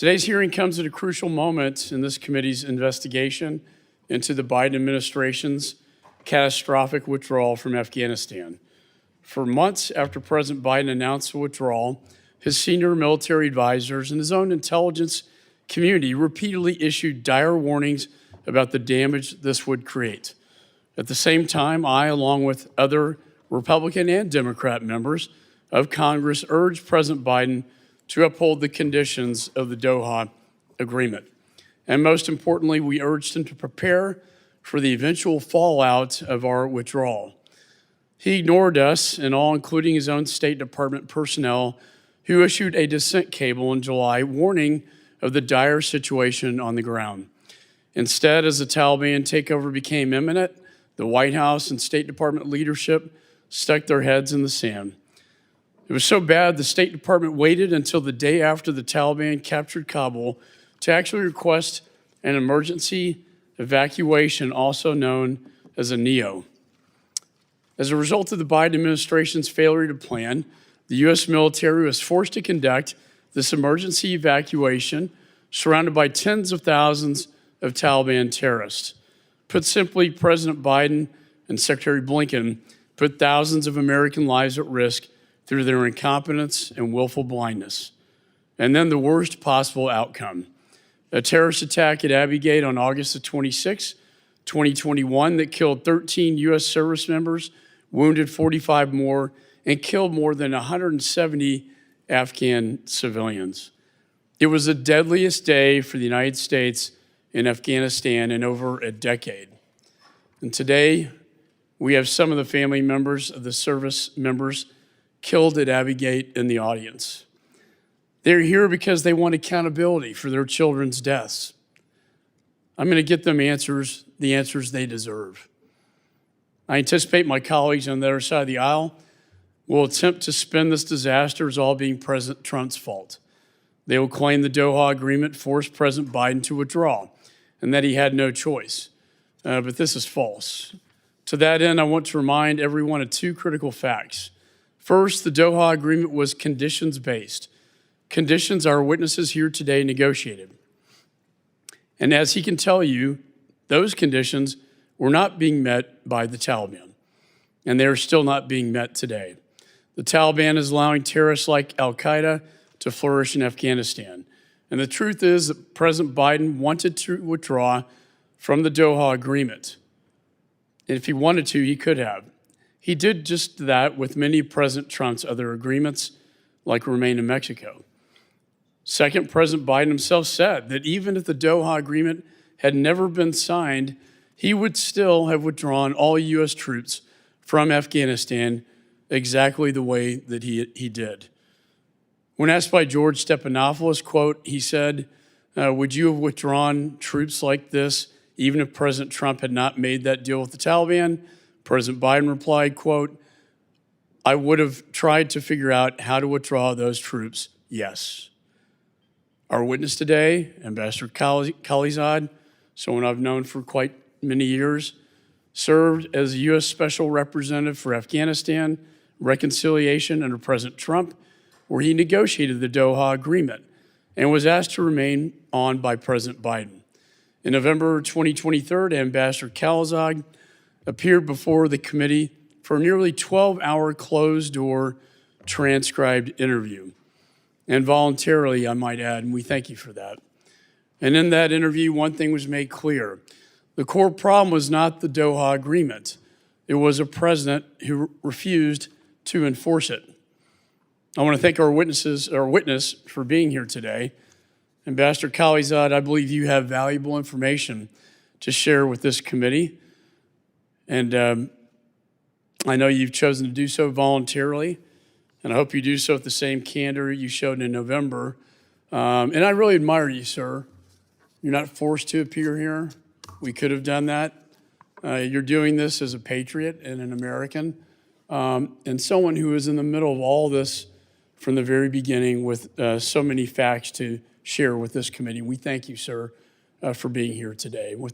Today's hearing comes at a crucial moment in this committee's investigation into the Biden administration's catastrophic withdrawal from Afghanistan. For months after President Biden announced the withdrawal, his senior military advisors and his own intelligence community repeatedly issued dire warnings about the damage this would create. At the same time, I, along with other Republican and Democrat members of Congress, urged President Biden to uphold the conditions of the Doha Agreement. And most importantly, we urged him to prepare for the eventual fallout of our withdrawal. He ignored us and all, including his own State Department personnel, who issued a dissent cable in July warning of the dire situation on the ground. Instead, as the Taliban takeover became imminent, the White House and State Department leadership stuck their heads in the sand. It was so bad, the State Department waited until the day after the Taliban captured Kabul to actually request an emergency evacuation, also known as a NEO. As a result of the Biden administration's failure to plan, the U.S. military was forced to conduct this emergency evacuation surrounded by tens of thousands of Taliban terrorists. Put simply, President Biden and Secretary Blinken put thousands of American lives at risk through their incompetence and willful blindness. And then the worst possible outcome: a terrorist attack at Abbey Gate on August 26, 2021 that killed 13 U.S. service members, wounded 45 more, and killed more than 170 Afghan civilians. It was the deadliest day for the United States in Afghanistan in over a decade. And today, we have some of the family members of the service members killed at Abbey Gate in the audience. They're here because they want accountability for their children's deaths. I'm going to get them the answers they deserve. I anticipate my colleagues on the other side of the aisle will attempt to spin this disaster as all being President Trump's fault. They will claim the Doha Agreement forced President Biden to withdraw and that he had no choice. But this is false. To that end, I want to remind everyone of two critical facts. First, the Doha Agreement was conditions-based. Conditions our witnesses here today negotiated. And as he can tell you, those conditions were not being met by the Taliban, and they are still not being met today. The Taliban is allowing terrorists like al-Qaeda to flourish in Afghanistan. And the truth is that President Biden wanted to withdraw from the Doha Agreement. And if he wanted to, he could have. He did just that with many of President Trump's other agreements, like Remain in Mexico. Second, President Biden himself said that even if the Doha Agreement had never been signed, he would still have withdrawn all U.S. troops from Afghanistan exactly the way that he did. When asked by George Stephanopoulos, quote, he said, would you have withdrawn troops like this even if President Trump had not made that deal with the Taliban? President Biden replied, quote, I would have tried to figure out how to withdraw those troops, yes. Our witness today, Ambassador Khalilzad, someone I've known for quite many years, served as a U.S. Special Representative for Afghanistan reconciliation under President Trump, where he negotiated the Doha Agreement and was asked to remain on by President Biden. In November 2023, Ambassador Khalilzad appeared before the committee for a nearly 12-hour closed-door transcribed interview, and voluntarily, I might add, and we thank you for that. And in that interview, one thing was made clear. The core problem was not the Doha Agreement. It was a president who refused to enforce it. I want to thank our witness for being here today. Ambassador Khalilzad, I believe you have valuable information to share with this committee. And I know you've chosen to do so voluntarily, and I hope you do so with the same candor you showed in November. And I really admire you, sir. You're not forced to appear here. We could have done that. You're doing this as a patriot and an American, and someone who is in the middle of all this from the very beginning with so many facts to share with this committee. We thank you, sir, for being here today. With